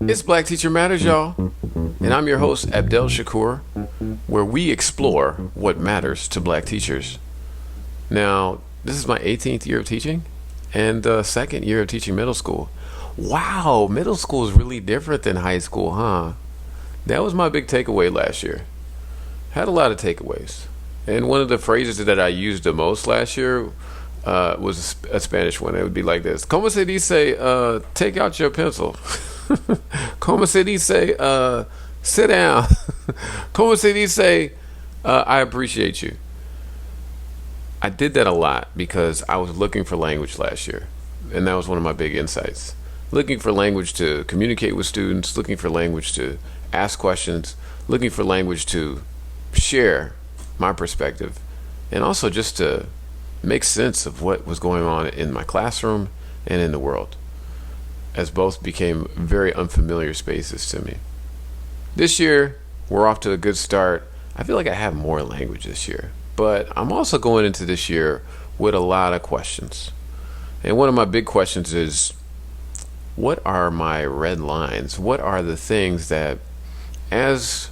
It's Black Teacher Matters, y'all, and I'm your host, Abdel Shakur, where we explore what matters to black teachers. Now, this is my 18th year of teaching and the second year of teaching middle school. Wow, middle school is really different than high school, huh? That was my big takeaway last year. Had a lot of takeaways. And one of the phrases that I used the most last year was a Spanish one. It would be like this: "Como se dice, take out your pencil." "Como se dice, sit down." "Como se dice, I appreciate you." I did that a lot because I was looking for language last year. And that was one of my big insights. Looking for language to communicate with students, looking for language to ask questions, looking for language to share my perspective, and also just to make sense of what was going on in my classroom and in the world, as both became very unfamiliar spaces to me. This year, we're off to a good start. I feel like I have more language this year, but I'm also going into this year with a lot of questions. And one of my big questions is, what are my red lines? What are the things that, as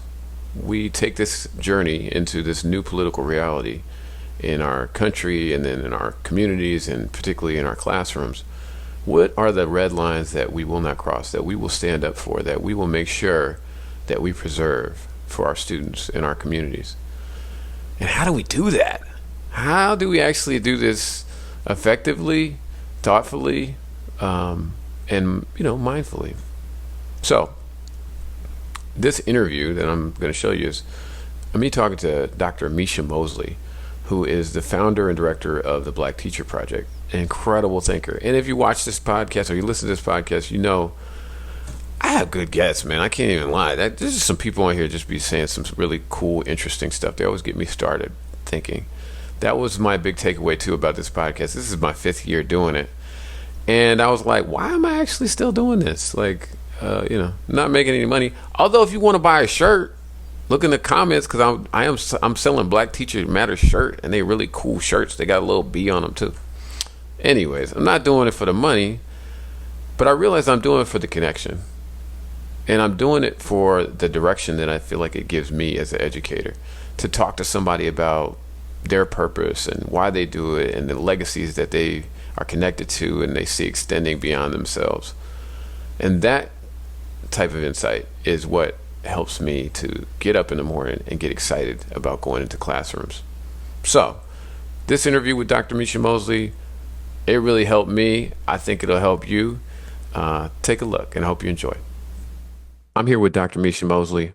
we take this journey into this new political reality in our country and then in our communities and particularly in our classrooms, what are the red lines that we will not cross, that we will stand up for, that we will make sure that we preserve for our students in our communities? And how do we do that? How do we actually do this effectively, thoughtfully, and mindfully? So this interview that I'm going to show you is me talking to Dr. Micia Mosely, who is the founder and director of the Black Teacher Project. An incredible thinker. And if you watch this podcast or you listen to this podcast, you know I have good guests, man. I can't even lie. There's just some people on here just be saying some really cool, interesting stuff. They always get me started thinking. That was my big takeaway, too, about this podcast. This is my 5th year doing it. And I was like, why am I actually still doing this? Not making any money. Although if you want to buy a shirt, look in the comments, because I'm selling Black Teacher Matters shirt, and they really cool shirts. They got a little B on them too. Anyways, I'm not doing it for the money, but I realize I'm doing it for the connection, and I'm doing it for the direction that I feel like it gives me as an educator, to talk to somebody about their purpose and why they do it and the legacies that they are connected to and they see extending beyond themselves. And that type of insight is what helps me to get up in the morning and get excited about going into classrooms. So, this interview with Dr. Micia Mosely, it really helped me. I think it'll help you. Take a look, and I hope you enjoy. I'm here with Dr. Micia Mosely.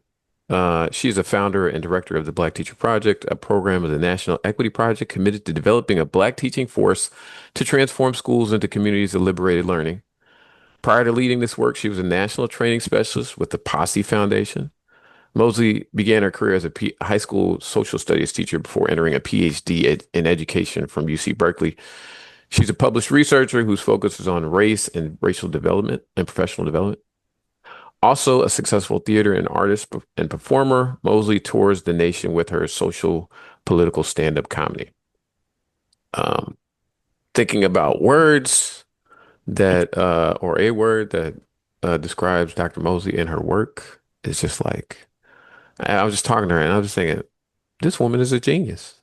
She's a founder and director of the Black Teacher Project, a program of the National Equity Project committed to developing a Black teaching force to transform schools into communities of liberated learning. Prior to leading this work, she was a national training specialist with the Posse Foundation. Mosely began her career as a high school social studies teacher before entering a PhD in education from UC Berkeley. She's a published researcher whose focus is on race and racial development and professional development. Also a successful theater and artist and performer, Mosely tours the nation with her social political stand-up comedy. Thinking about words that, or a word that describes Dr. Mosely and her work, is just like, I was just talking to her and I was just thinking, this woman is a genius.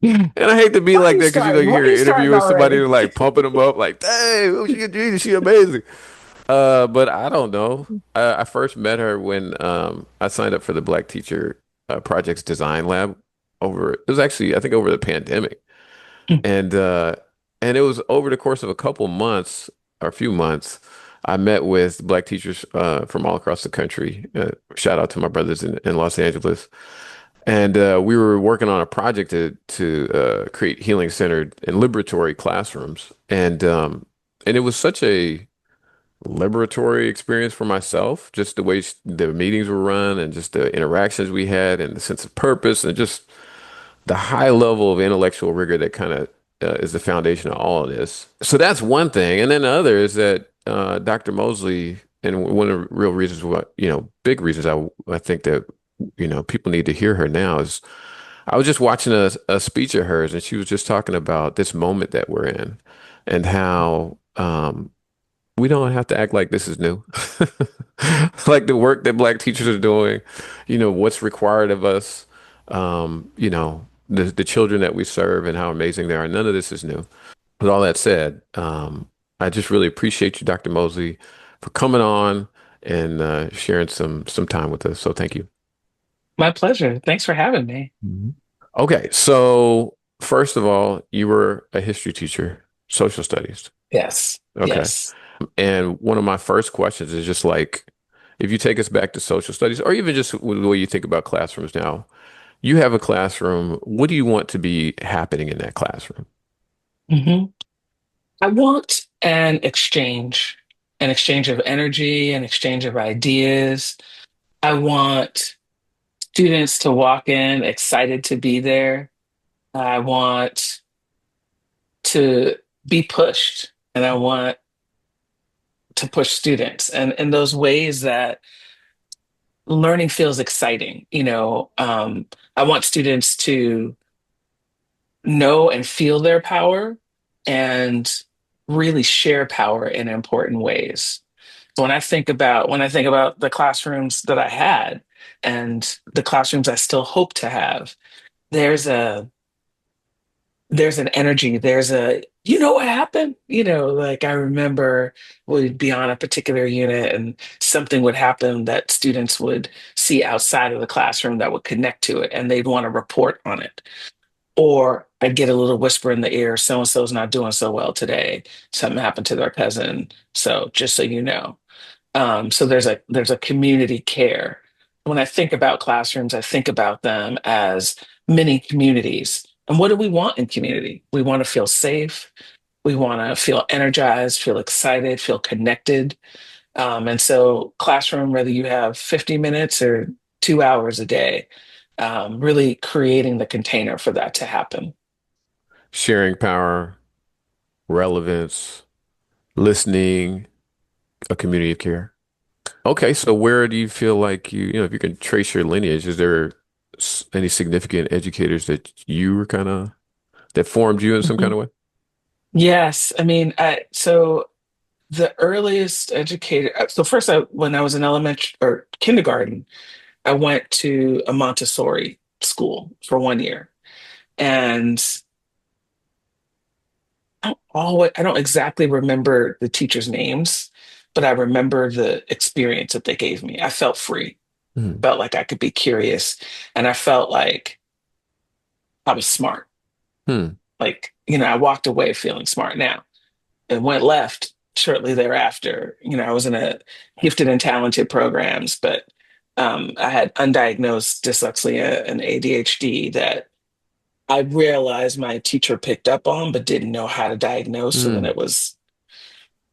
And I hate to be Why are like you that because starting? you Why hear are an you interview starting with somebody already? who's like pumping them up, like, "Dang, oh, she a genius, she amazing." But I don't know. I first met her when I signed up for the Black Teacher Project's Design Lab. It was actually, I think, over the pandemic, and uh, and it was over the course of a couple months or a few months. I met with Black teachers from all across the country. Shout out to my brothers in Los Angeles. And we were working on a project to create healing centered and liberatory classrooms, and it was such a liberatory experience for myself, just the way the meetings were run, and just the interactions we had, and the sense of purpose, and just the high level of intellectual rigor that kind of is the foundation of all of this. So that's one thing, and then the other is that Dr. Mosely, and one of the real reasons, big reasons I think that people need to hear her now is I was just watching a speech of hers, and she was just talking about this moment that we're in and how we don't have to act like this is new. Like the work that Black teachers are doing, what's required of us, the children that we serve and how amazing they are. None of this is new. With all that said, I just really appreciate you, Dr. Mosley, for coming on and sharing some time with us. So thank you. My pleasure. Thanks for having me. Mhm. Okay, so first of all, you were a history teacher, social studies. Yes. Okay. Yes. And one of my first questions is just like, if you take us back to social studies, or even just the way you think about classrooms now, you have a classroom. What do you want to be happening in that classroom? hmm I want an exchange of energy, an exchange of ideas. I want students to walk in excited to be there. I want to be pushed, and I want to push students, and in those ways that learning feels exciting. I want students to know and feel their power and really share power in important ways. So when I think about the classrooms that I had and the classrooms I still hope to have, there's a there's an energy, there's a what happened? Like I remember we'd be on a particular unit and something would happen that students would see outside of the classroom that would connect to it and they'd want to report on it. Or I'd get a little whisper in the ear, so and so's not doing so well today. Something happened to their cousin. So just so you know. So there's a community care. When I think about classrooms, I think about them as mini communities. And what do we want in community? We want to feel safe. We want to feel energized, feel excited, feel connected. And so, classroom, whether you have 50 minutes or 2 hours a day, really creating the container for that to happen. Sharing power, relevance, listening, a community of care. Okay, so where do you feel like if you can trace your lineage, is there any significant educators that you were that formed you in some kind Mhm. of way? Yes, I mean, so the earliest educator. So first, when I was in elementary or kindergarten, I went to a Montessori school for 1 year, and I don't exactly remember the teachers' names, but I remember the experience that they gave me. I felt free, Hmm. felt like I could be curious, and I felt like I was smart. Hmm. Like, I walked away feeling smart now and went left shortly thereafter. I was in a gifted and talented programs, but I had undiagnosed dyslexia and ADHD that I realized my teacher picked up on, but didn't know how to diagnose. So then Hmm.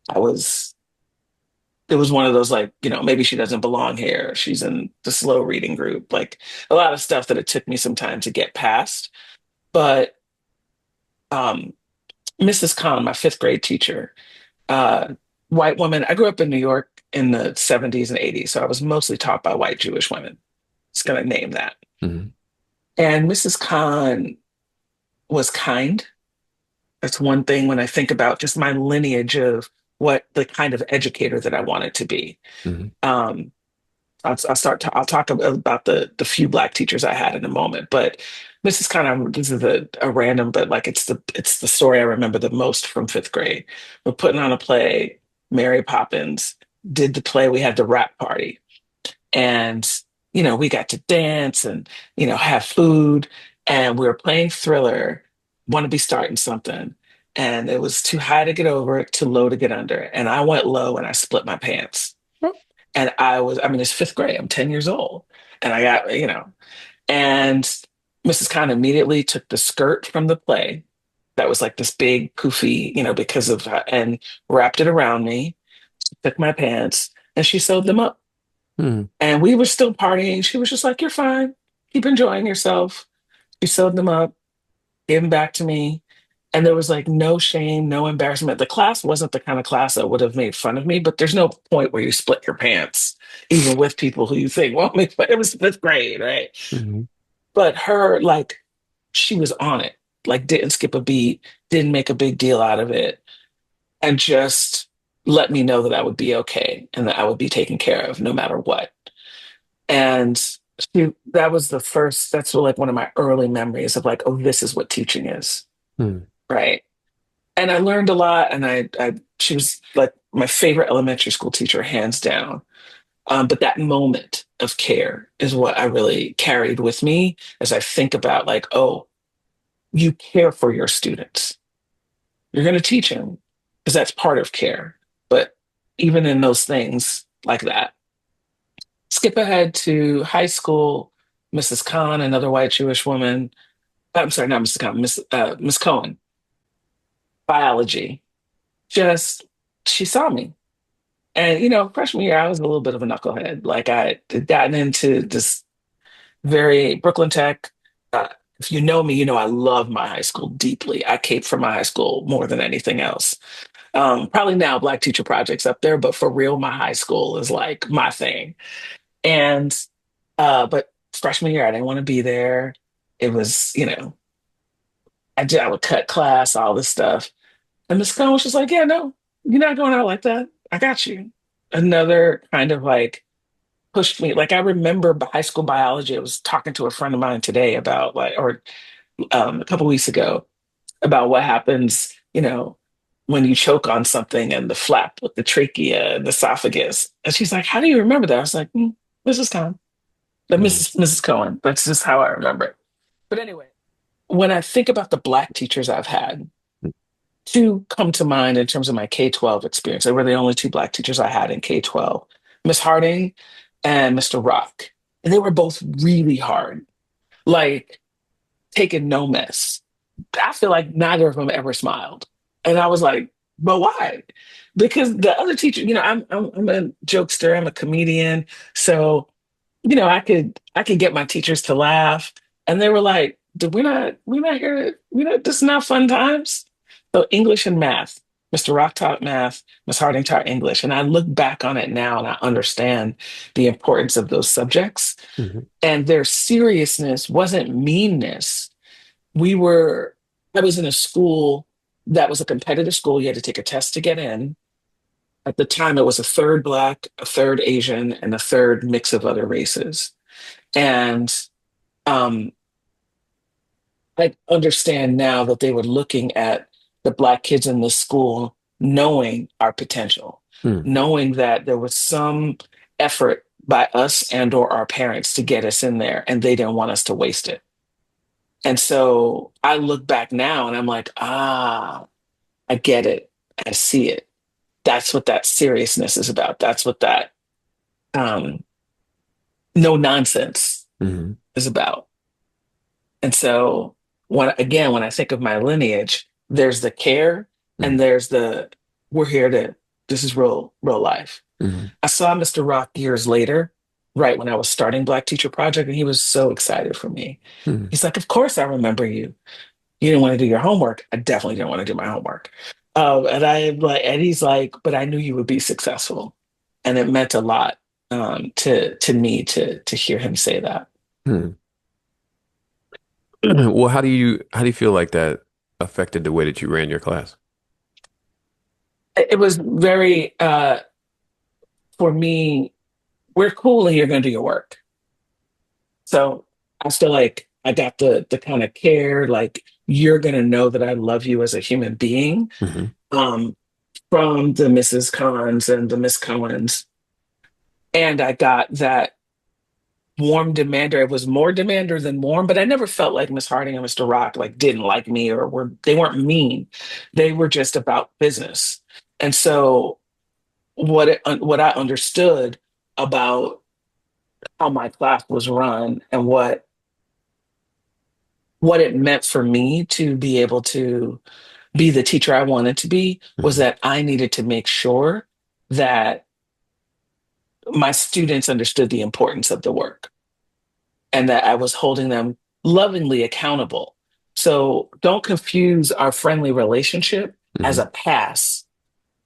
I was, it was one of those like, maybe she doesn't belong here. She's in the slow reading group, like a lot of stuff that it took me some time to get past. But um, Mrs. Khan, my fifth grade teacher, uh, white woman. I grew up in New York in the 70s and 80s, so I was mostly taught by white Jewish women. Just gonna name that. Hmm. And Mrs. Khan was kind. That's one thing when I think about just my lineage of what the kind of educator that I wanted to be. Hmm. Um, I'll talk about the few black teachers I had in a moment, but this is a random, but like it's the story I remember the most from fifth grade. We're putting on a play, Mary Poppins did the play. We had the rap party, and we got to dance and have food, and we were playing Thriller. Want to be starting something, and it was too high to get over, too low to get under, and I went low and I split my pants. And I mean, it's fifth grade. I'm 10 years old. And I got, and Mrs. Khan immediately took the skirt from the play that was like this big poofy, and wrapped it around me, took my pants, and she sewed them up. Hmm. And we were still partying. She was just like, "You're fine. Keep enjoying yourself." She sewed them up, gave them back to me. And there was like no shame, no embarrassment. The class wasn't the kind of class that would have made fun of me, but there's no point where you split your pants, even with people who you think, well, it was fifth grade, right? Hmm. But her, like, she was on it, like, didn't skip a beat, didn't make a big deal out of it, and just let me know that I would be okay and that I would be taken care of no matter what. And that was the first, that's like one of my early memories of like, oh, this is what teaching is, Hmm. right? And I learned a lot. And she was like my favorite elementary school teacher, hands down. But that moment of care is what I really carried with me as I think about like, oh, you care for your students. You're going to teach them because that's part of care. But even in those things like that, skip ahead to high school, Mrs. Khan, another white Jewish woman. I'm sorry, not Mrs. Khan, Miss Cohen, biology. Just, she saw me. And, freshman year, I was a little bit of a knucklehead. Like I had gotten into this very Brooklyn Tech. Uh, if you know me, you know I love my high school deeply. I cape for my high school more than anything else. Probably now Black Teacher Project's up there, but for real, my high school is like my thing. And but freshman year, I didn't want to be there. It was, I would cut class, all this stuff. And Miss Cohen was just like, yeah, no, you're not going out like that. I got you. Another kind of like pushed me. Like I remember high school biology. I was talking to a friend of mine today about like, or a couple weeks ago about what happens, when you choke on something and the flap with the trachea and the esophagus. And she's like, how do you remember that? I was like, Mrs. Cohen, but Hmm. Mrs. Cohen. That's just how I remember it. But anyway, when I think about the Black teachers I've had, two come to mind in terms of my K-12 experience. They were the only two Black teachers I had in K-12, Miss Harding and Mr. Rock. And they were both really hard, like taking no mess. I feel like neither of them ever smiled. And I was like, but why? Because the other teacher, I'm a jokester, I'm a comedian. So I could get my teachers to laugh, and they were like, we're not here, this is not fun times." So English and math, Mr. Rock taught math, Miss Harding taught English, and I look back on it now and I understand the importance of those subjects, Hmm. and their seriousness wasn't meanness. We were, I was in a school that was a competitive school. You had to take a test to get in. At the time, it was a third Black, a third Asian, and a third mix of other races. And um, I understand now that they were looking at the Black kids in this school, knowing our potential, Hmm. knowing that there was some effort by us and or our parents to get us in there, and they didn't want us to waste it. And so I look back now and I'm like, I get it. I see it. That's what that seriousness is about. That's what that um, no nonsense Hmm. is about. And so when I think of my lineage, there's the care and there's the we're here to this is real life. Hmm. I saw Mr. Rock years later, right when I was starting Black Teacher Project, and he was so excited for me. Hmm. He's like, "Of course I remember you. You didn't want to do your homework. I definitely didn't want to do my homework." And he's like, "But I knew you would be successful," and it meant a lot to me to hear him say that. Hmm. Well, how do you feel like that affected the way that you ran your class? It was very for me. We're cool, and you're going to do your work. So I feel like I got the kind of care, like you're going to know that I love you as a human being, Hmm. um, from the Mrs. Collins and the Miss Cohens. And I got that warm demander. It was more demander than warm, but I never felt like Miss Harding and Mr. Rock like didn't like me or they weren't mean. They were just about business. And so what I understood about how my class was run and what it meant for me to be able to be the teacher I wanted to be was Hmm. that I needed to make sure that my students understood the importance of the work and that I was holding them lovingly accountable. So don't confuse our friendly relationship as Hmm. a pass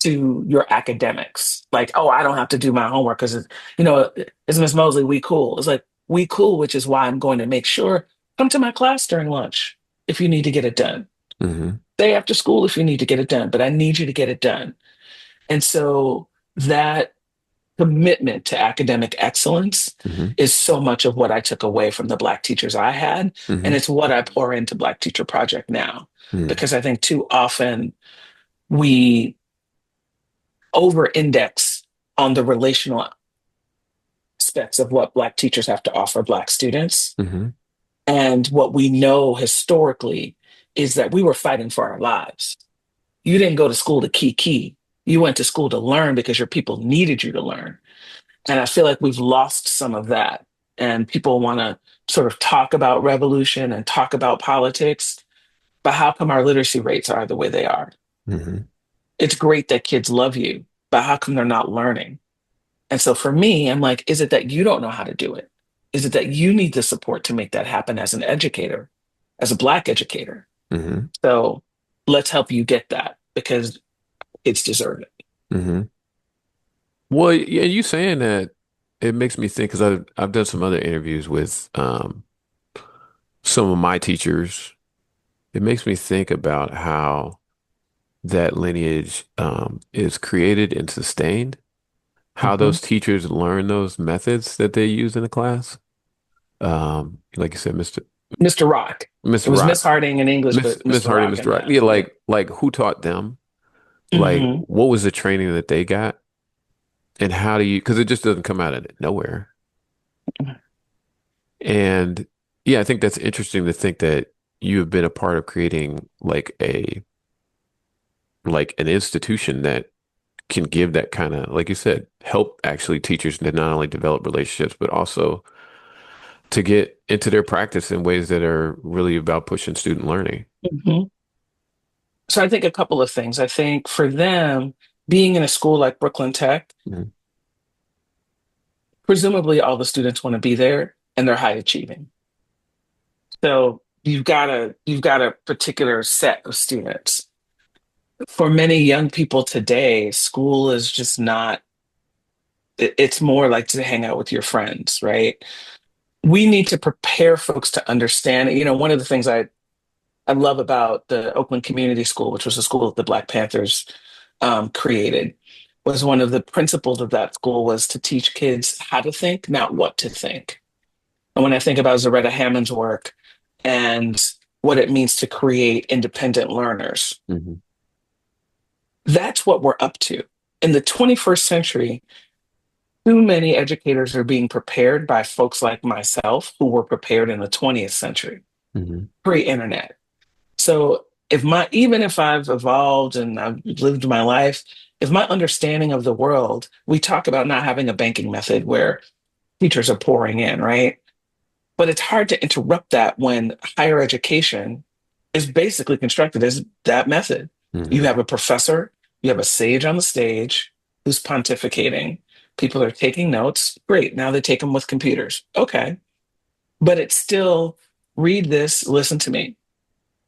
to your academics. Like, oh, I don't have to do my homework because, it's Miss Mosley, we cool. It's like, we cool, which is why I'm going to make sure Come to my class during lunch if you need to get it done. Mm-hmm. Stay after school if you need to get it done, but I need you to get it done. And so that commitment to academic excellence Mm-hmm. is so much of what I took away from the Black teachers I had. And Mm-hmm. it's what I pour into Black Teacher Project now. Because I think too often we over index on the relational aspects of what Black teachers have to offer Black students. Mm-hmm. And what we know historically is that we were fighting for our lives. You didn't go to school to key. You went to school to learn because your people needed you to learn. And I feel like we've lost some of that. And people want to sort of talk about revolution and talk about politics, but how come our literacy rates are the way they are? Mm-hmm. It's great that kids love you, but how come they're not learning? And so for me, I'm like, is it that you don't know how to do it? Is it that you need the support to make that happen as an educator, as a Black educator? Mm-hmm. So let's help you get that because it's deserving. Mm-hmm. Well, yeah, you saying that it makes me think because I've done some other interviews with some of my teachers. It makes me think about how that lineage is created and sustained, how Mhm. those teachers learn those methods that they use in the class. Like you said, Mr. Rock. It Mr. was Miss Rock, Harding in English, but Miss Mr. Hardy, Rock Mr. in Rock. Yeah, math. Yeah. like who taught them? Like Hmm. what was the training that they got? And how do you, because it just doesn't come out of nowhere. And yeah, I think that's interesting to think that you have been a part of creating like an institution that can give that kind of, like you said, help actually teachers to not only develop relationships, but also to get into their practice in ways that are really about pushing student learning. Hmm. So I think a couple of things. I think for them, being in a school like Brooklyn Tech, Mhm. presumably all the students want to be there and they're high achieving. So you've got a particular set of students. For many young people today, school is just not, it's more like to hang out with your friends, right? We need to prepare folks to understand. One of the things I love about the Oakland Community School, which was a school that the Black Panthers created, was one of the principles of that school was to teach kids how to think, not what to think. And when I think about Zaretta Hammond's work and what it means to create independent learners, Mhm. that's what we're up to. In the 21st century, too many educators are being prepared by folks like myself who were prepared in the 20th century, Mhm. pre-internet. So even if I've evolved and I've lived my life, if my understanding of the world, we talk about not having a banking method where teachers are pouring in, right? But it's hard to interrupt that when higher education is basically constructed as that method. You Mhm. have a professor, you have a sage on the stage who's pontificating. People are taking notes. Great. Now they take them with computers. Okay. But it's still read this, listen to me.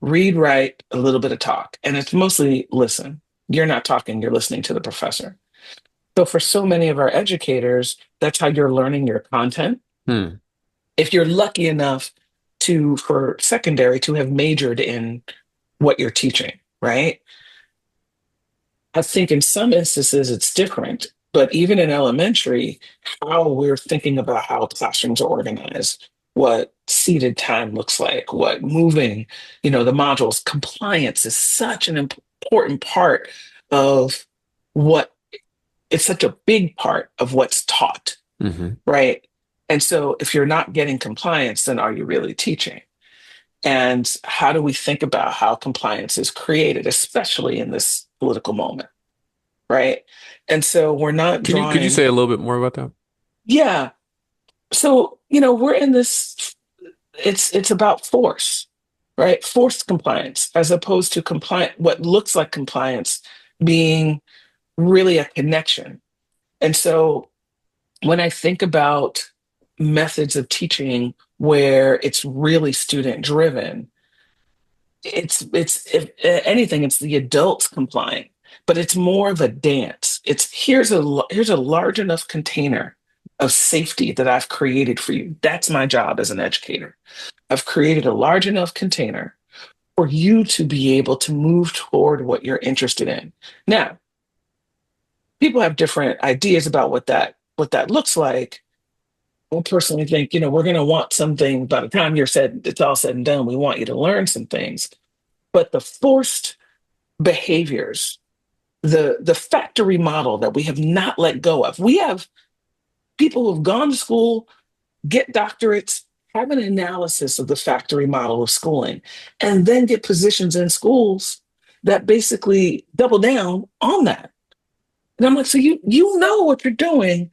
Read, write, a little bit of talk. And it's mostly listen. You're not talking, you're listening to the professor. So for so many of our educators, that's how you're learning your content. Hmm. If you're lucky enough for secondary, to have majored in what you're teaching, right? I think in some instances it's different, but even in elementary, how we're thinking about how classrooms are organized, what seated time looks like, what moving, the modules, compliance is such an important part of what it's such a big part of what's taught, Mhm. right? And so if you're not getting compliance, then are you really teaching? And how do we think about how compliance is created, especially in this political moment? Right. And so we're not Could you drawing, say a little bit more about that? yeah. So, we're in this, it's about force, right? Forced compliance as opposed to compliant, what looks like compliance being really a connection. And so when I think about methods of teaching where it's really student driven, it's if anything, it's the adults complying, but it's more of a dance. It's here's a large enough container. of safety that I've created for you. That's my job as an educator. I've created a large enough container for you to be able to move toward what you're interested in. Now, people have different ideas about what that looks like. I personally think, we're going to want something by the time it's all said and done. We want you to learn some things, but the forced behaviors, the factory model that we have not let go of. We have people who've gone to school, get doctorates, have an analysis of the factory model of schooling, and then get positions in schools that basically double down on that. And I'm like, so you know what you're doing,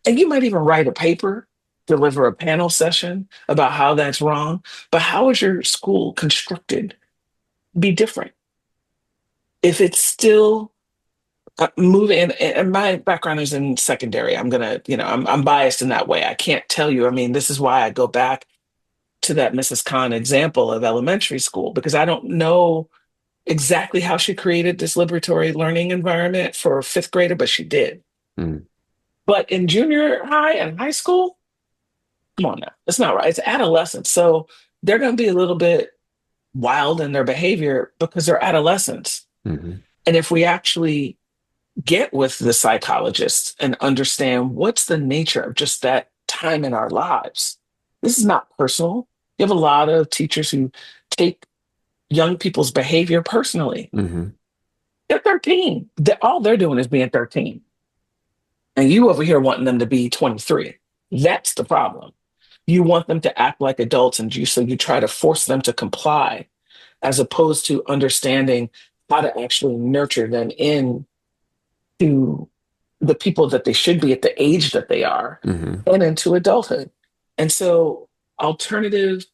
and you might even write a paper, deliver a panel session about how that's wrong. But how is your school constructed? Be different. If it's still moving, and my background is in secondary, I'm biased in that way. I can't tell you. I mean, this is why I go back to that Mrs. Khan example of elementary school, because I don't know exactly how she created this liberatory learning environment for a fifth grader, but she did. Mm. But in junior high and high school, come on now, it's not right. It's adolescence. So they're going to be a little bit wild in their behavior because they're adolescents. Mm-hmm. And if we actually get with the psychologists and understand what's the nature of just that time in our lives, this is not personal. You have a lot of teachers who take young people's behavior personally. Mm-hmm. They're 13. All they're doing is being 13. And you over here wanting them to be 23. That's the problem. You want them to act like adults, and so you try to force them to comply as opposed to understanding how to actually nurture them in to the people that they should be at the age that they are Mm-hmm. and into adulthood. And so alternative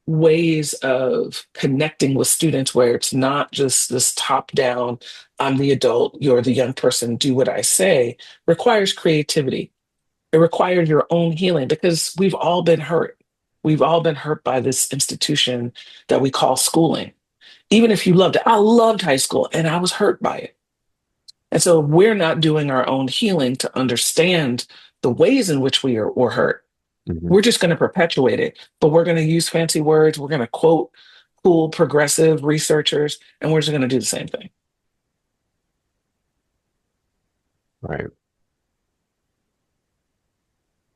ways of connecting with students where it's not just this top down, I'm the adult, you're the young person, do what I say, requires creativity. It requires your own healing because we've all been hurt. We've all been hurt by this institution that we call schooling. Even if you loved it, I loved high school and I was hurt by it. And so we're not doing our own healing to understand the ways in which were hurt. Mm-hmm. We're just going to perpetuate it, but we're going to use fancy words. We're going to quote cool progressive researchers, and we're just going to do the same thing. Right.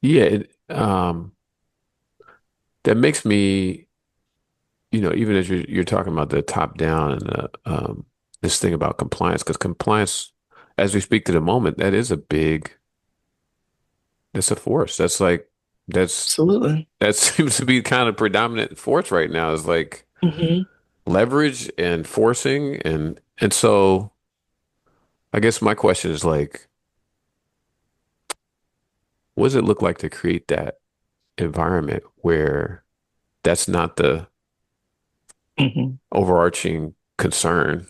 Yeah. That makes me, even as you're talking about the top down and this thing about compliance, because compliance, as we speak to the moment, that's a force. That's Absolutely. that seems to be kind of predominant force right now is like Hmm. leverage and forcing and so I guess my question is like, what does it look like to create that environment where that's not the Hmm. overarching concern?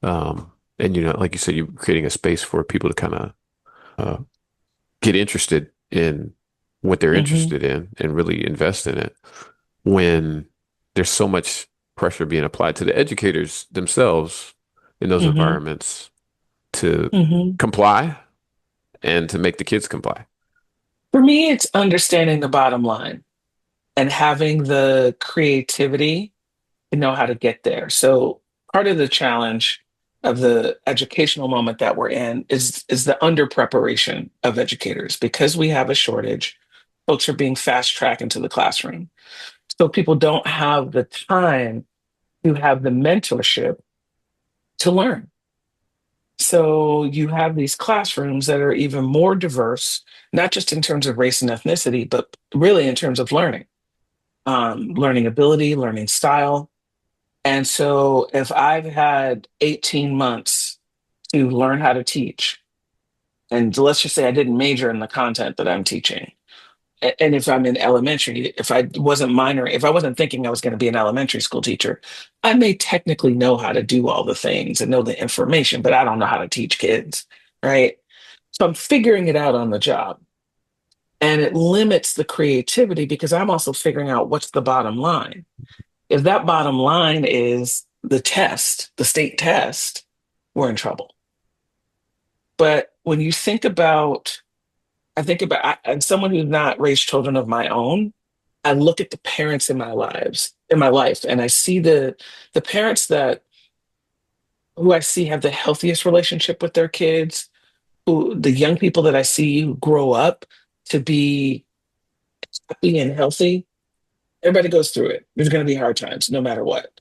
And like you said, you're creating a space for people to kind of uh, get interested in what they're Hmm. interested in and really invest in it when there's so much pressure being applied to the educators themselves in those Hmm. environments to Hmm. comply and to make the kids comply. For me, it's understanding the bottom line and having the creativity to know how to get there. So part of the challenge of the educational moment that we're in is the under preparation of educators because we have a shortage. Folks are being fast tracked into the classroom. So people don't have the time to have the mentorship to learn. So you have these classrooms that are even more diverse, not just in terms of race and ethnicity, but really in terms of learning, learning ability, learning style. And so if I've had 18 months to learn how to teach, and let's just say I didn't major in the content that I'm teaching, and if I'm in elementary, if I wasn't thinking I was going to be an elementary school teacher, I may technically know how to do all the things and know the information, but I don't know how to teach kids, right? So I'm figuring it out on the job. And it limits the creativity because I'm also figuring out what's the bottom line. If that bottom line is the test, the state test, we're in trouble. But when you think about I think about, as someone who's not raised children of my own, I look at the parents in my life, and I see the parents that who I see have the healthiest relationship with their kids, who the young people that I see who grow up to be happy and healthy. Everybody goes through it. There's going to be hard times, no matter what.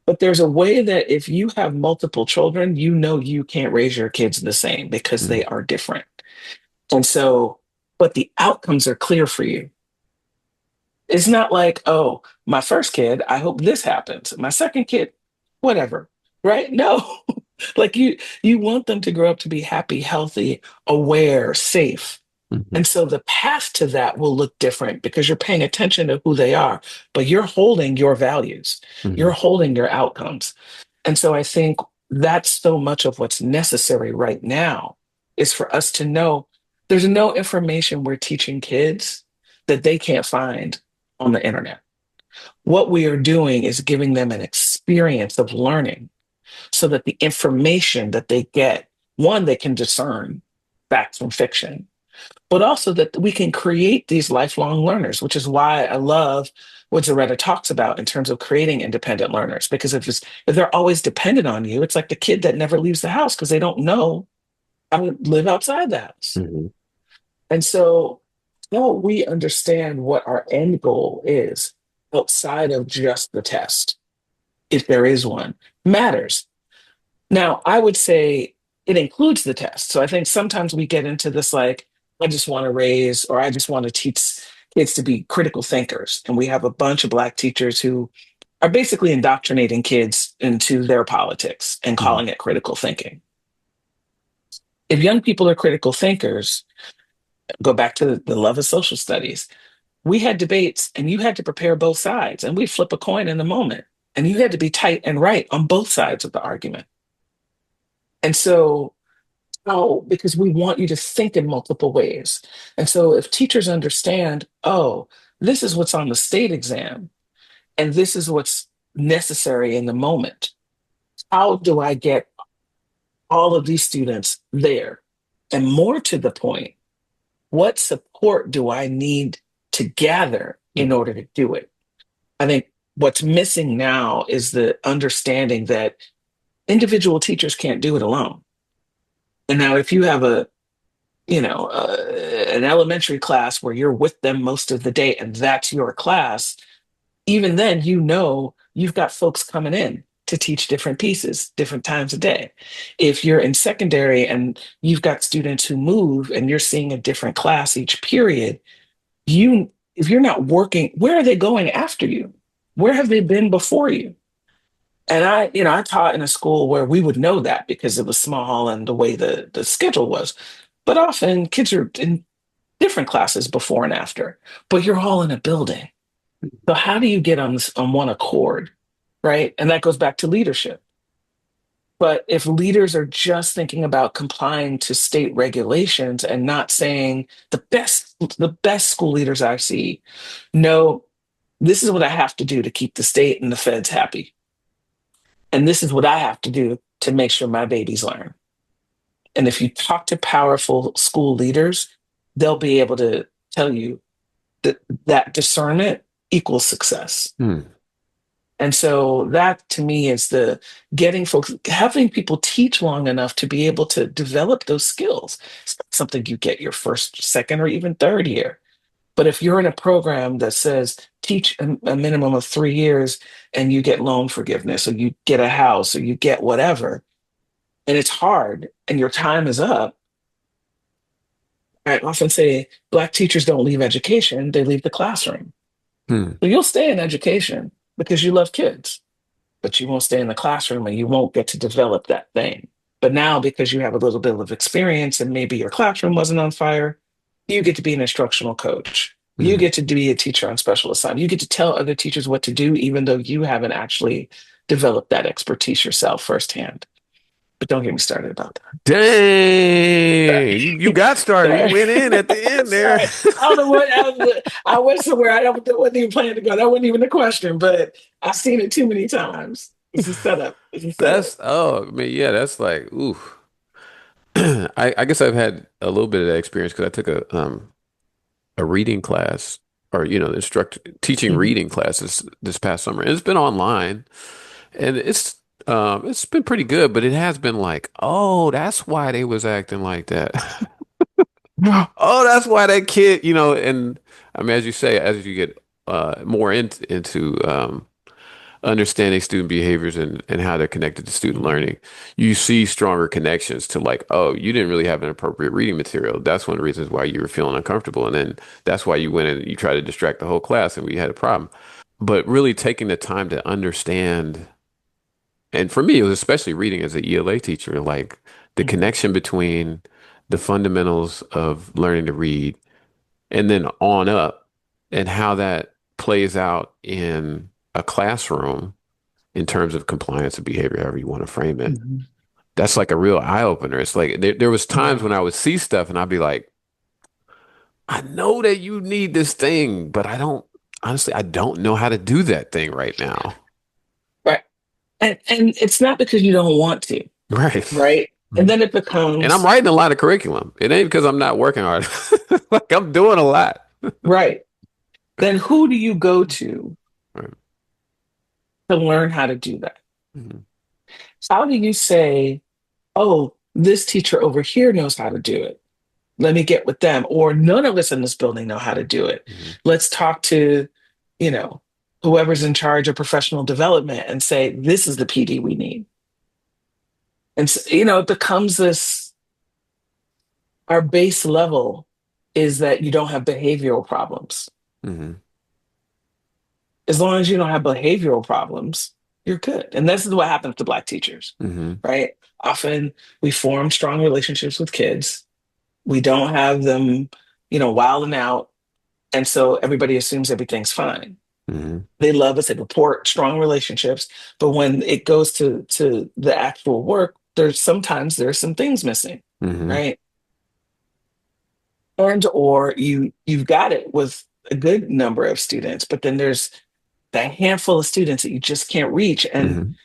But there's a way that if you have multiple children, you know you can't raise your kids the same because Mm, they are different. And so, but the outcomes are clear for you. It's not like, oh, my first kid, I hope this happens. My second kid, whatever. Right? No. Like you want them to grow up to be happy, healthy, aware, safe. mhm, And so the path to that will look different because you're paying attention to who they are, but you're holding your values, you're mhm, holding your outcomes. And so I think that's so much of what's necessary right now is for us to know there's no information we're teaching kids that they can't find on the internet. What we are doing is giving them an experience of learning so that the information that they get, one, they can discern fact from fiction, but also that we can create these lifelong learners, which is why I love what Zaretta talks about in terms of creating independent learners. Because if they're always dependent on you, it's like the kid that never leaves the house because they don't know how to live outside the house. mhm, And so now we understand what our end goal is outside of just the test, if there is one, matters. Now, I would say it includes the test. So I think sometimes we get into this like, I just want to raise or I just want to teach kids to be critical thinkers. And we have a bunch of Black teachers who are basically indoctrinating kids into their politics and mhm, calling it critical thinking. If young people are critical thinkers, go back to the love of social studies. We had debates and you had to prepare both sides, and we flip a coin in the moment. And you had to be tight and right on both sides of the argument. And so oh, because we want you to think in multiple ways. And so if teachers understand, oh, this is what's on the state exam and this is what's necessary in the moment, how do I get all of these students there? And more to the point, what support do I need to gather in order to do it? I think what's missing now is the understanding that individual teachers can't do it alone. And now, if you have an elementary class where you're with them most of the day and that's your class, even then, you've got folks coming in to teach different pieces, different times a day. If you're in secondary and you've got students who move and you're seeing a different class each period, if you're not working, where are they going after you? Where have they been before you? And I taught in a school where we would know that because it was small and the way the schedule was. But often kids are in different classes before and after, but you're all in a building. So how do you get on one accord, right? And that goes back to leadership. But if leaders are just thinking about complying to state regulations and not saying the best school leaders I see, no, this is what I have to do to keep the state and the feds happy. And this is what I have to do to make sure my babies learn. And if you talk to powerful school leaders, they'll be able to tell you that that discernment equals success. mm, And so that to me is the getting folks, having people teach long enough to be able to develop those skills. It's not something you get your first, second, or even third year. But if you're in a program that says teach a minimum of 3 years and you get loan forgiveness or you get a house or you get whatever, and it's hard and your time is up, I often say Black teachers don't leave education, they leave the classroom. mm, So you'll stay in education because you love kids, but you won't stay in the classroom and you won't get to develop that thing. But now, because you have a little bit of experience and maybe your classroom wasn't on fire, you get to be an instructional coach. You mm. get to be a teacher on special assignment. You get to tell other teachers what to do, even though you haven't actually developed that expertise yourself firsthand. But don't get me started about that. Dang, you got started. You Sorry. went in at the end there. Sorry. I don't know what I went somewhere. Wasn't even planning to go. That wasn't even a question, but I've seen it too many times. It's a setup. It's a setup. That's oh man, yeah, that's like ooh. I guess I've had a little bit of that experience because I took a reading class, or instruct teaching Mhm. reading classes this past summer. And it's been online, and it's been pretty good, but it has been like, oh, that's why they was acting like that. Oh, that's why that kid, and I mean, as you say, as you get more into understanding student behaviors and how they're connected to student Mhm. learning, you see stronger connections to like, oh, you didn't really have an appropriate reading material. That's one of the reasons why you were feeling uncomfortable. And then that's why you went and you tried to distract the whole class and we had a problem. But really taking the time to understand, and for me, it was especially reading as an ELA teacher, like the Mhm. connection between the fundamentals of learning to read and then on up and how that plays out in a classroom in terms of compliance and behavior, however you want to frame it. Mhm. That's like a real eye opener. It's like there was times Yeah. when I would see stuff and I'd be like, I know that you need this thing, but I don't honestly, I don't know how to do that thing right now. Right. And it's not because you don't want to, Right. right? And Mhm. then it And I'm becomes, writing a lot of curriculum. It ain't because I'm not working hard. Like I'm doing a lot. right. Then who do you go Right. to learn how to do that? Mhm. How do you say, oh, this teacher over here knows how to do it? Let me get with them. Or none of us in this building know how to do it. Mhm. Let's talk to, you know, whoever's in charge of professional development and say, this is the PD we need. And, it becomes this, our base level is that you don't have behavioral problems. Mhm. As long as you don't have behavioral problems, you're good. And this is what happens to Black teachers, Mhm. right? Often we form strong relationships with kids. We don't have them, wilding out. And so everybody assumes everything's fine. Mhm. They love us, they report strong relationships. But when it goes to the actual work, there's some things missing, Mhm. right? And or you've got it with a good number of students, but then there's that handful of students that you just can't reach. And Mhm.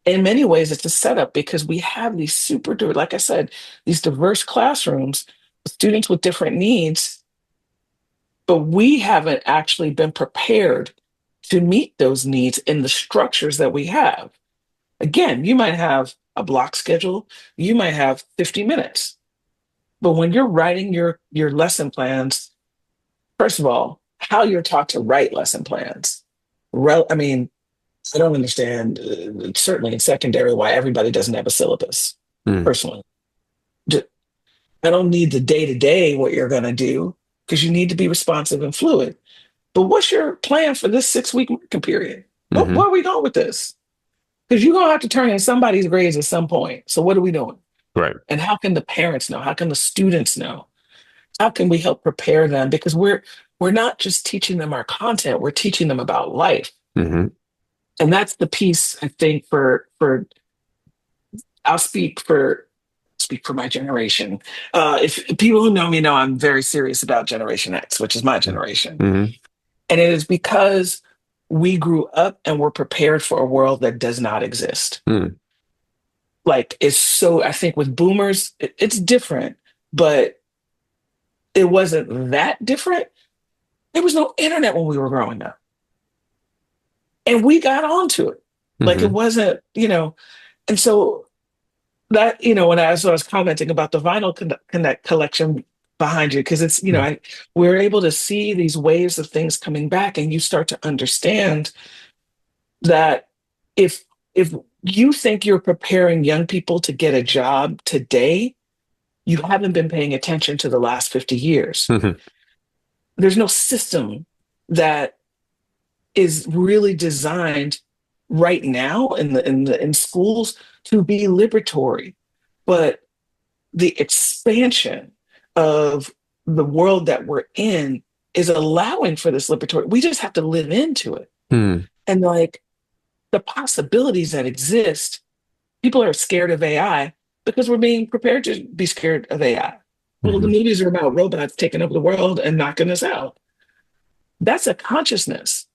in many ways, it's a setup because we have these like I said, these diverse classrooms, students with different needs, but we haven't actually been prepared to meet those needs in the structures that we have. Again, you might have a block schedule, you might have 50 minutes, but when you're writing your lesson plans, first of all, how you're taught to write lesson plans. I mean, I don't understand, certainly in secondary, why everybody doesn't have a syllabus, Mhm. personally. I don't need the day to day what you're going to do because you need to be responsive and fluid. But what's your plan for this 6 week working period? Where Mhm. are we going with this? Because you're going to have to turn in somebody's grades at some point. So what are we doing? Right. And how can the parents know? How can the students know? How can we help prepare them? Because we're not just teaching them our content, we're teaching them about life. Mhm. And that's the piece I think for I'll speak for my generation. If people who know me know I'm very serious about Generation X, which is my generation. Mhm. And it is because we grew up and were prepared for a world that does not exist. Mhm. Like it's so I think with boomers, it's different, but it wasn't that different. There was no internet when we were growing up. And we got onto it. Like it Mhm. wasn't, and so that when so I was commenting about the vinyl connect collection behind you because it's we're able to see these waves of things coming back and you start to understand that if if you think you're preparing young people to get a job today, you haven't been paying attention to the last 50 years. Mhm. There's no system that is really designed right now in schools to be liberatory, but the expansion of the world that we're in is allowing for this liberatory. We just have to live into it. Mhm. And like the possibilities that exist, people are scared of AI because we're being prepared to be scared of AI. Well, the Mhm. movies are about robots taking over the world and knocking us out. That's a consciousness.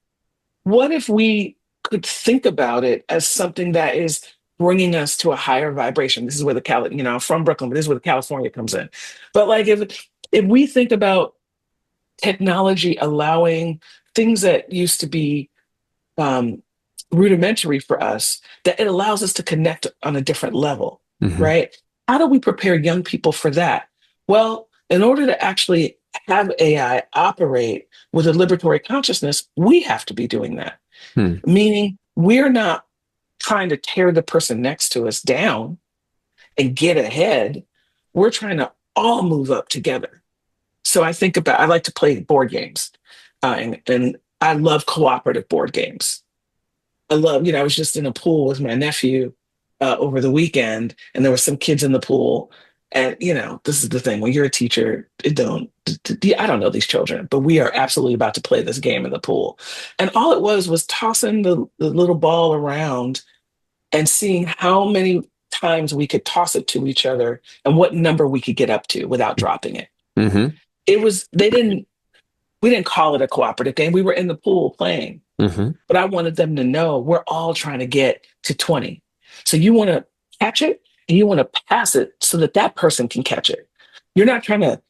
What if we could think about it as something that is bringing us to a higher vibration. This is where the I'm from Brooklyn, but this is where the California comes in. But like if we think about technology allowing things that used to be um, rudimentary for us, that it allows us to connect on a different level, Hmm. right? How do we prepare young people for that? Well, in order to actually have AI operate with a liberatory consciousness, we have to be doing that. Hmm. Meaning, we're not trying to tear the person next to us down and get ahead. We're trying to all move up together. So I like to play board games, and I love cooperative board games. I was just in a pool with my nephew over the weekend, and there were some kids in the pool. And this is the thing: when you're a teacher, I don't know these children, but we are absolutely about to play this game in the pool. And all it was tossing the little ball around and seeing how many times we could toss it to each other and what number we could get up to without dropping it. Hmm. It was they didn't We didn't call it a cooperative game. We were in the pool playing, Hmm. but I wanted them to know we're all trying to get to 20. So you want to catch it and you want to pass it so that that person can catch it. You're not trying to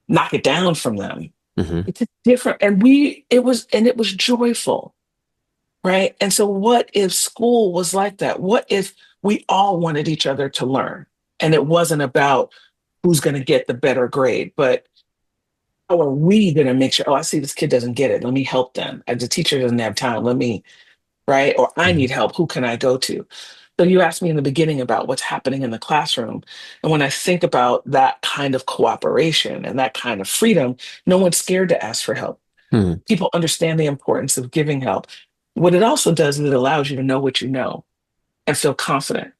knock it down from them. Hmm. It's a different, and it was joyful, right? And so what if school was like that? What if we all wanted each other to learn and it wasn't about who's going to get the better grade, but how are we going to make sure, oh, I see this kid doesn't get it. Let me help them. As the teacher doesn't have time, let me, right? Or I need help. Who can I go to? So you asked me in the beginning about what's happening in the classroom. And when I think about that kind of cooperation and that kind of freedom, no one's scared to ask for help. Hmm. People understand the importance of giving help. What it also does is it allows you to know what you know and feel confident.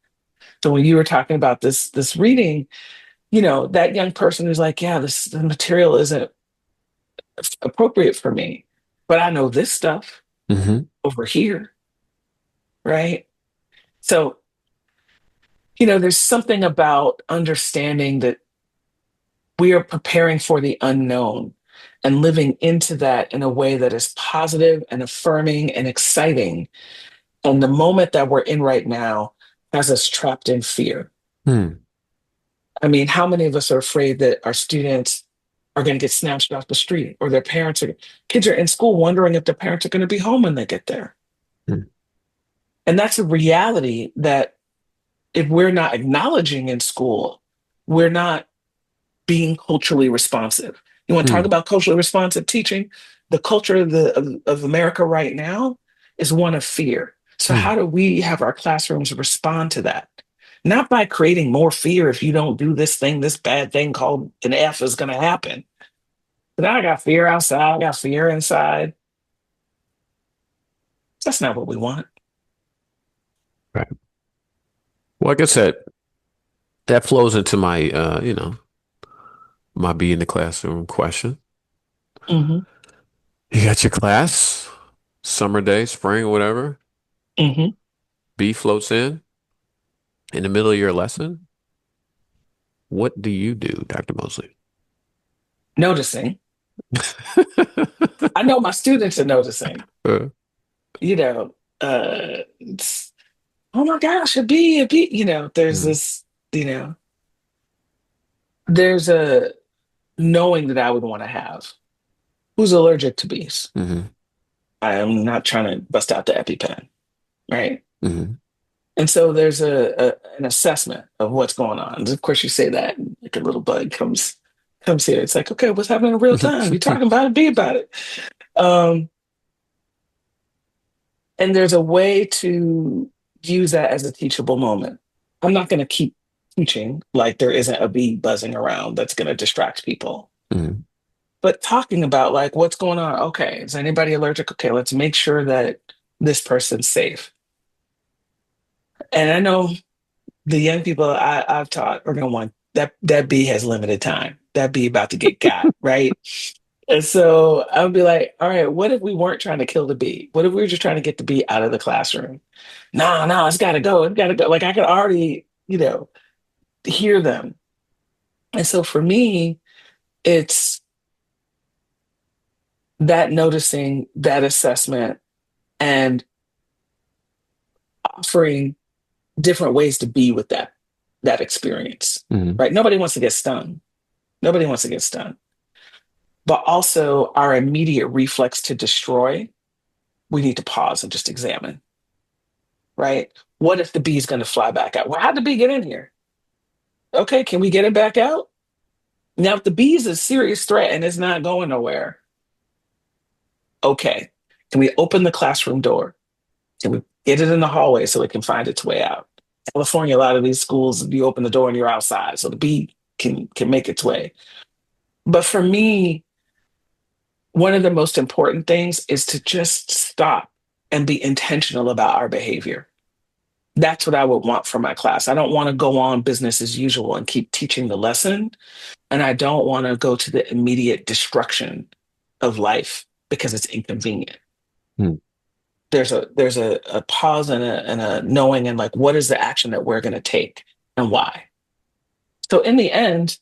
So when you were talking about this reading, that young person who's like, yeah, this the material isn't appropriate for me, but I know this stuff Hmm. over here, right? So, there's something about understanding that we are preparing for the unknown and living into that in a way that is positive and affirming and exciting. And the moment that we're in right now has us trapped in fear. Hmm. I mean, how many of us are afraid that our students are going to get snatched off the street or kids are in school wondering if their parents are going to be home when they get there? Hmm. And that's a reality that if we're not acknowledging in school, we're not being culturally responsive. You want to talk Hmm. about culturally responsive teaching? The culture of America right now is one of fear. So Hmm. how do we have our classrooms respond to that? Not by creating more fear. If you don't do this thing, this bad thing called an F is going to happen. But I got fear outside, I got fear inside. That's not what we want. Right. Well, like I said, that flows into my, my be in the classroom question. Hmm. You got your class, summer day, spring, or whatever. Hmm. B floats in the middle of your lesson. What do you do, Dr. Mosley? Noticing. I know my students are noticing. Uh, You know, it's, oh my gosh, a bee. There's mm, this, you know, there's a knowing that I would want to have. Who's allergic to bees? mhm, I am not trying to bust out the EpiPen, right? mhm. And so there's an assessment of what's going on. And of course, you say that, and like a little bug comes here. It's like, okay, what's happening in real time? You're talking about it, be about it. Um, and there's a way to use that as a teachable moment. I'm not going to keep teaching like there isn't a bee buzzing around that's going to distract people. Mhm. But talking about like what's going on. Okay, is anybody allergic? Okay, let's make sure that this person's safe. And I know the young people I've taught are going to want that bee has limited time. That bee about to get got, right? And so I would be like, all right, what if we weren't trying to kill the bee? What if we were just trying to get the bee out of the classroom? No, no, it's got to go. It's got to go. Like I could already, hear them. And so for me, it's that noticing, that assessment, and offering. different ways to be with that experience, Hmm. right? Nobody wants to get stung. Nobody wants to get stung. But also our immediate reflex to destroy, we need to pause and just examine, right? What if the bee is going to fly back out? Well, how'd the bee get in here? Okay, can we get it back out? Now, if the bee is a serious threat and it's not going nowhere, okay, can we open the classroom door? Can we get it in the hallway so it can find its way out? California, a lot of these schools, you open the door and you're outside, so the bee can make its way. But for me, one of the most important things is to just stop and be intentional about our behavior. That's what I would want for my class. I don't want to go on business as usual and keep teaching the lesson. And I don't want to go to the immediate destruction of life because it's inconvenient. Hmm. There's a pause and a knowing and like what is the action that we're going to take and why. So in the end,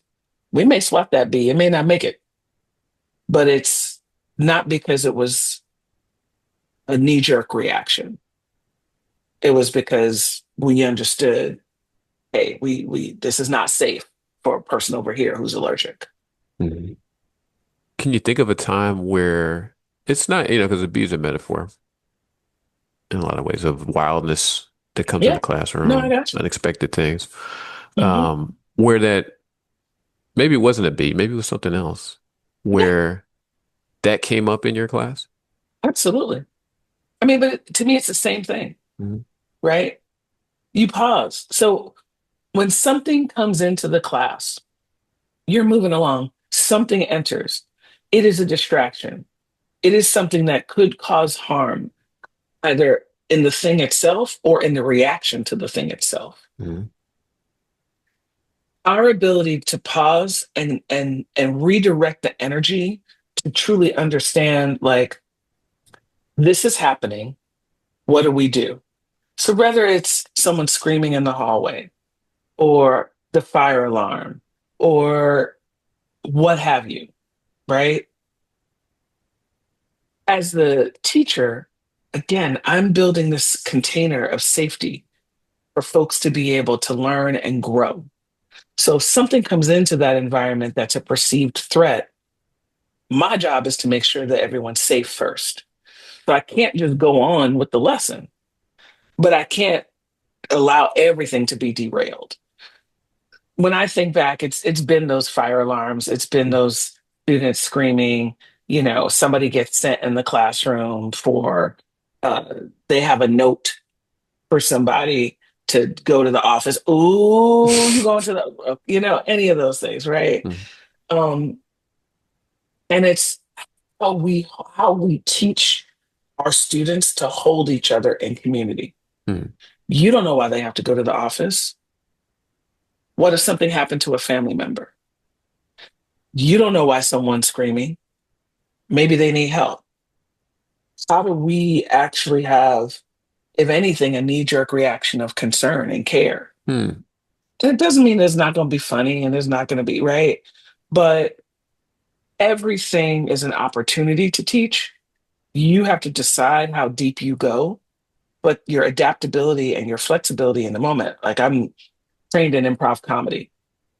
we may swat that bee. It may not make it, but it's not because it was a knee-jerk reaction. It was because we understood, hey, we this is not safe for a person over here who's allergic. Hmm. Can you think of a time where it's not, because a bee is a metaphor in a lot of ways of wildness that comes in Yeah, the no, I classroom, got you. unexpected things, Hmm. where that maybe it wasn't a bee, maybe it was something else, Yeah, where that came up in your class? absolutely. I mean, but to me, it's the same thing, Hmm. right? You pause. So when something comes into the class, you're moving along, something enters. It is a distraction. It is something that could cause harm, either in the thing itself or in the reaction to the thing itself. Hmm. Our ability to pause and redirect the energy to truly understand, like, this is happening. What do we do? So whether it's someone screaming in the hallway or the fire alarm or what have you, right? As the teacher, again, I'm building this container of safety for folks to be able to learn and grow. So if something comes into that environment that's a perceived threat, my job is to make sure that everyone's safe first. So I can't just go on with the lesson, but I can't allow everything to be derailed. When I think back, it's been those fire alarms, it's been those students screaming, somebody gets sent in the classroom for uh, they have a note for somebody to go to the office. Ooh, you going to the, any of those things, right? Hmm. Um, and it's how we teach our students to hold each other in community. Hmm. You don't know why they have to go to the office. What if something happened to a family member? You don't know why someone's screaming. Maybe they need help. How do we actually have, if anything, a knee jerk reaction of concern and care? Hmm. And it doesn't mean it's not going to be funny and there's not going to be, right? But everything is an opportunity to teach. You have to decide how deep you go, but your adaptability and your flexibility in the moment. Like, I'm trained in improv comedy,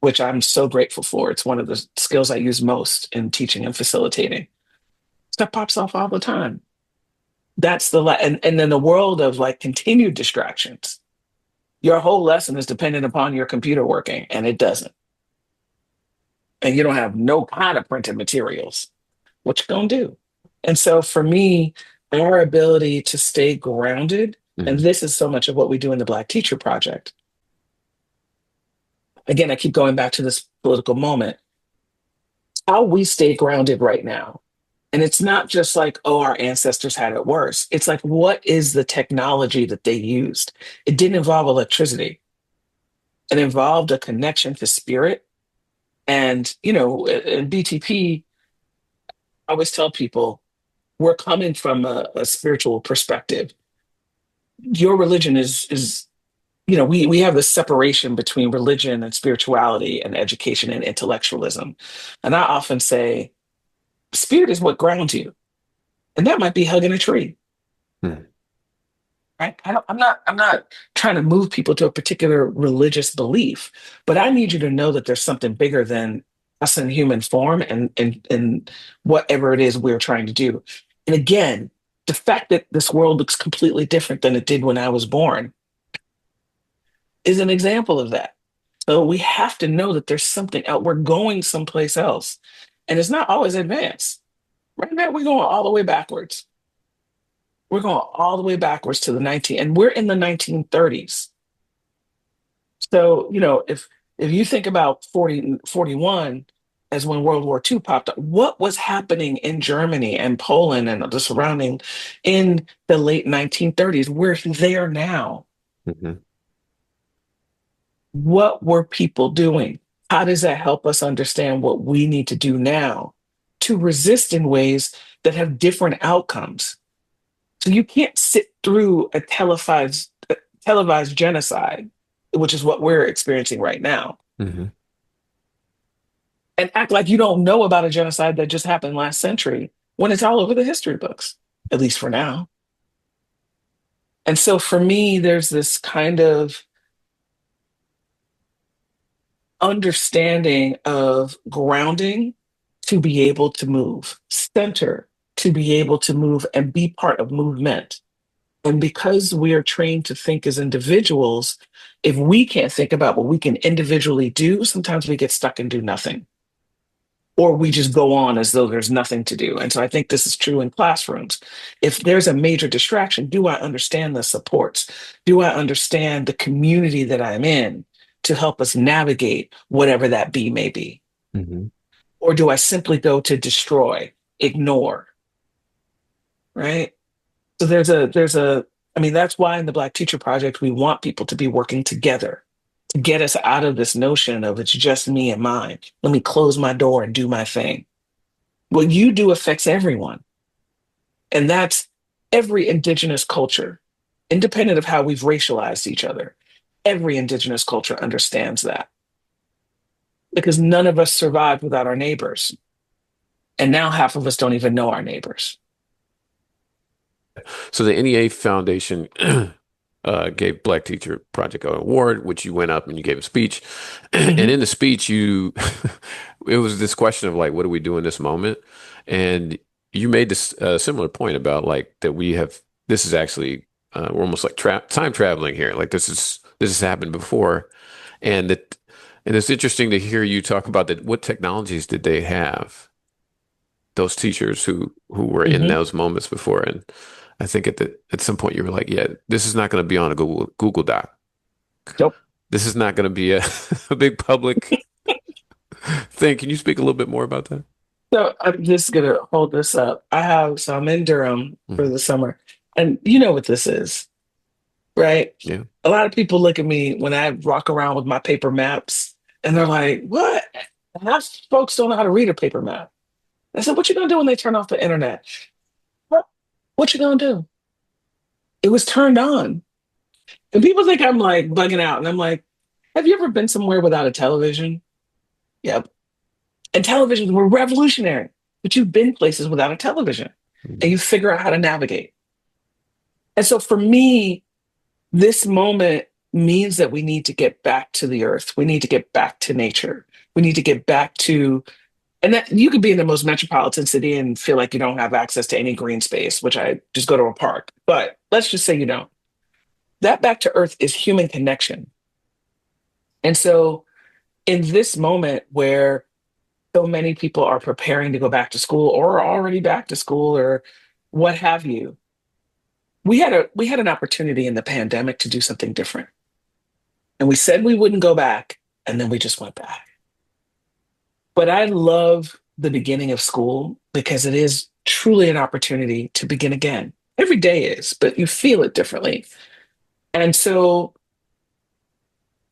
which I'm so grateful for. It's one of the skills I use most in teaching and facilitating. Stuff pops off all the time. That's and then the world of like continued distractions. Your whole lesson is dependent upon your computer working, and it doesn't. And you don't have no kind of printed materials. What you gonna do? And so for me, our ability to stay grounded, and Hmm. this is so much of what we do in the Black Teacher Project. Again, I keep going back to this political moment. How we stay grounded right now. And it's not just like, oh, our ancestors had it worse. It's like, what is the technology that they used? It didn't involve electricity. It involved a connection to spirit. And, in BTP, I always tell people, we're coming from a spiritual perspective. Your religion is we have this separation between religion and spirituality and education and intellectualism. And I often say, spirit is what grounds you. And that might be hugging a tree. Hmm. right? I'm not trying to move people to a particular religious belief, but I need you to know that there's something bigger than us in human form and whatever it is we're trying to do. And again, the fact that this world looks completely different than it did when I was born is an example of that. So we have to know that there's something out. We're going someplace else. And it's not always advanced. Right now, we're going all the way backwards. We're going all the way backwards to the 19, and we're in the 1930s. So, if you think about 41 as when World War II popped up, what was happening in Germany and Poland and the surrounding in the late 1930s? We're there now. Hmm. What were people doing? How does that help us understand what we need to do now to resist in ways that have different outcomes? So you can't sit through a televised genocide, which is what we're experiencing right now, Hmm. and act like you don't know about a genocide that just happened last century when it's all over the history books, at least for now. And so for me, there's this kind of understanding of grounding to be able to move, center to be able to move and be part of movement. And because we are trained to think as individuals, if we can't think about what we can individually do, sometimes we get stuck and do nothing. Or we just go on as though there's nothing to do. And so I think this is true in classrooms. If there's a major distraction, do I understand the supports? Do I understand the community that I'm in to help us navigate whatever that be may be? Hmm. Or do I simply go to destroy, ignore, right? So I mean, that's why in the Black Teacher Project, we want people to be working together to get us out of this notion of it's just me and mine. Let me close my door and do my thing. What you do affects everyone. And that's every Indigenous culture, independent of how we've racialized each other. Every Indigenous culture understands that because none of us survived without our neighbors. And now half of us don't even know our neighbors. So the NEA Foundation gave Black Teacher Project an award, which you went up and you gave a speech. And Mhm. in the speech, it was this question of like, what do we do in this moment? And you made this similar point about like that this is actually, we're almost like time traveling here. Like this has happened before. And and it's interesting to hear you talk about that. What technologies did they have? Those teachers who were in Mhm. those moments before. And I think at some point you were like, yeah, this is not going to be on a Google Doc. Nope. This is not going to be a, a big public thing. Can you speak a little bit more about that? So I'm just gonna hold this up. So I'm in Durham for Hmm. the summer, and you know what this is, right? Yeah. A lot of people look at me when I walk around with my paper maps, and they're like, "What?" Half folks don't know how to read a paper map. I said, "What you gonna do when they turn off the internet? What you gonna do?" It was turned on, and people think I'm like bugging out, and I'm like, "Have you ever been somewhere without a television?" Yep. And televisions were revolutionary, but you've been places without a television, and Mhm. you figure out how to navigate. And so for me, this moment means that we need to get back to the earth. We need to get back to nature. We need to get back to, and that you could be in the most metropolitan city and feel like you don't have access to any green space, which I just go to a park. But let's just say you don't. That back to earth is human connection. And so in this moment where so many people are preparing to go back to school or are already back to school or what have you, we had an opportunity in the pandemic to do something different. And we said we wouldn't go back, and then we just went back. But I love the beginning of school because it is truly an opportunity to begin again. Every day is, but you feel it differently. And so,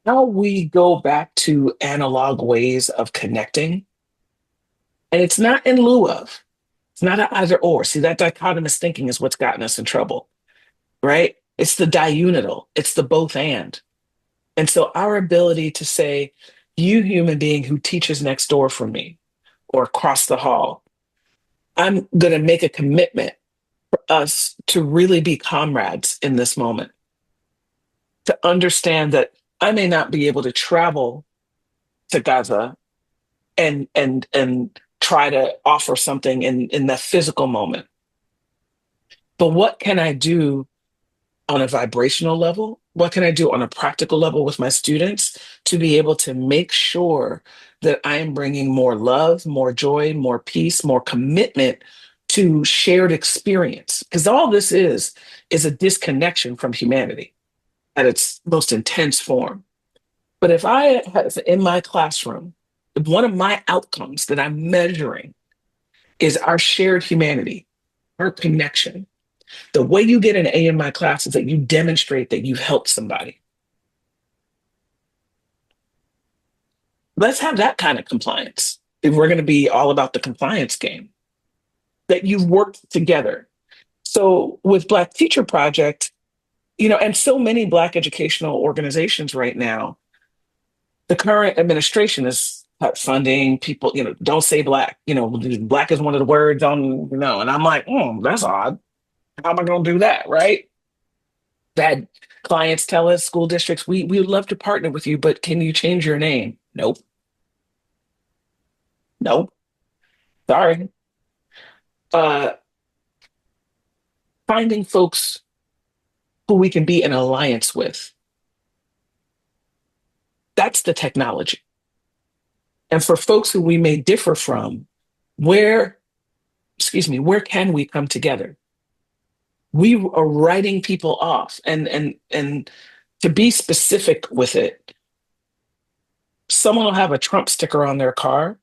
how we go back to analog ways of connecting, and it's not in lieu of, it's not an either or. See, that dichotomous thinking is what's gotten us in trouble, right? It's the diunital, it's the both and. And so our ability to say, you human being who teaches next door from me or across the hall, I'm going to make a commitment us to really be comrades in this moment, to understand that I may not be able to travel to Gaza and try to offer something in that physical moment. But what can I do on a vibrational level? What can I do on a practical level with my students to be able to make sure that I am bringing more love, more joy, more peace, more commitment to shared experience? Because all this is a disconnection from humanity at its most intense form. But if I have in my classroom, one of my outcomes that I'm measuring is our shared humanity, our connection. The way you get an A in my class is that you demonstrate that you've helped somebody. Let's have that kind of compliance. If we're going to be all about the compliance game, that you've worked together. So with Black Teacher Project, and so many Black educational organizations right now, the current administration is cut funding. People, don't say Black. Black is one of the words on, and I'm like, that's odd. How am I going to do that, right? That clients tell us, school districts, we would love to partner with you, but can you change your name? Nope. Nope. Sorry. Uh, Finding folks who we can be in alliance with. That's the technology. And for folks who we may differ from, where, where can we come together? We are writing people off. And to be specific with it, someone will have a Trump sticker on their car,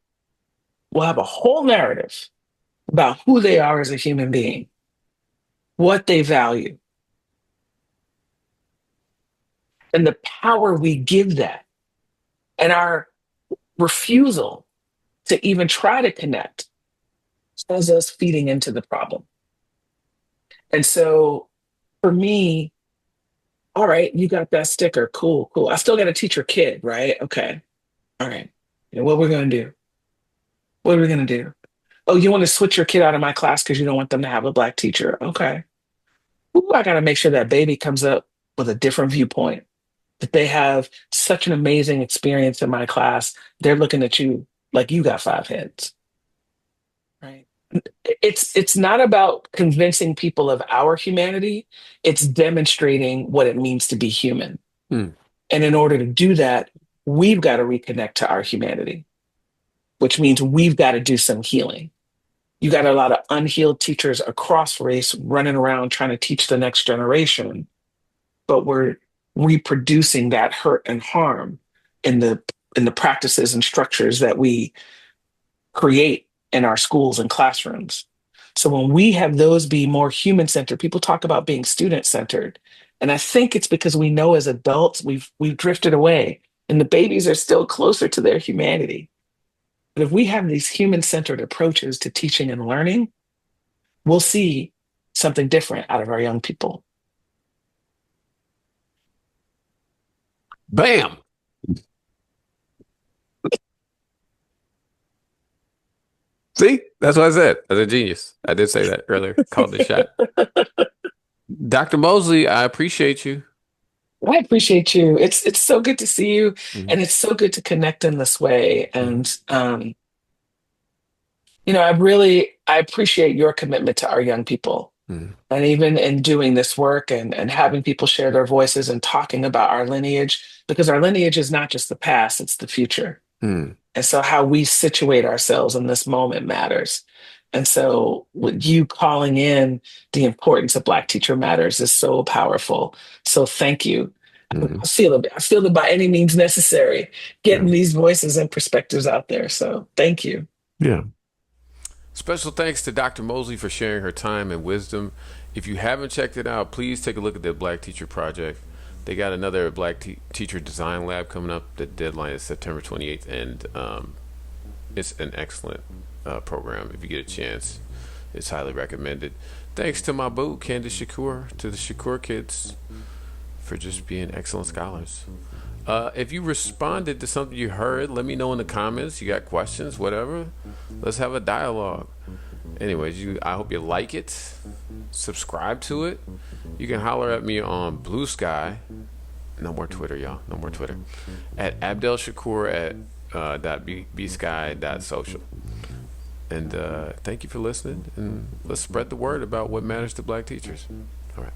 will have a whole narrative about who they are as a human being, what they value, and the power we give that, and our refusal to even try to connect as us feeding into the problem. And so for me, all right, you got that sticker. Cool, cool. I still got to teach your kid, right? Okay. All right. What we're going to do? What are we going to do? Oh, you want to switch your kid out of my class because you don't want them to have a Black teacher. Okay. Ooh, I got to make sure that baby comes up with a different viewpoint, that they have such an amazing experience in my class. They're looking at you like you got five heads, right? It's not about convincing people of our humanity. It's demonstrating what it means to be human. Hmm. And in order to do that, we've got to reconnect to our humanity, which means we've got to do some healing. You got a lot of unhealed teachers across race running around trying to teach the next generation, but we're reproducing that hurt and harm in the practices and structures that we create in our schools and classrooms. So when we have those be more human centered, people talk about being student centered. And I think it's because we know as adults we've drifted away and the babies are still closer to their humanity. But if we have these human centered approaches to teaching and learning, we'll see something different out of our young people. Bam. See, that's what I said. As a genius. I did say that earlier. Called the shot. Dr. Mosely, I appreciate you. I appreciate you. It's so good to see you, Mhm. and it's so good to connect in this way. Mhm. And I appreciate your commitment to our young people. Mhm. And even in doing this work and having people share their voices and talking about our lineage, because our lineage is not just the past, it's the future. Mhm. And so how we situate ourselves in this moment matters. And so with you calling in the importance of Black Teacher Matters is so powerful. So thank you. Mhm. I feel it. I feel it by any means necessary, Yeah. getting these voices and perspectives out there. So thank you. Yeah. Special thanks to Dr. Mosely for sharing her time and wisdom. If you haven't checked it out, please take a look at the Black Teacher Project. They got another Teacher Design Lab coming up. The deadline is September 28th, and it's an excellent program. If you get a chance, it's highly recommended. Thanks to my boo, Candace Shakur, to the Shakur kids for just being excellent scholars. If you responded to something you heard, let me know in the comments. You got questions, whatever. Let's have a dialogue. Anyways, I hope you like it. subscribe to it, you can holler at me on Blue Sky. No more Twitter, y'all. No more Twitter. At Abdel Shakur at .bsky.social. And thank you for listening. And let's spread the word about what matters to black teachers. All right.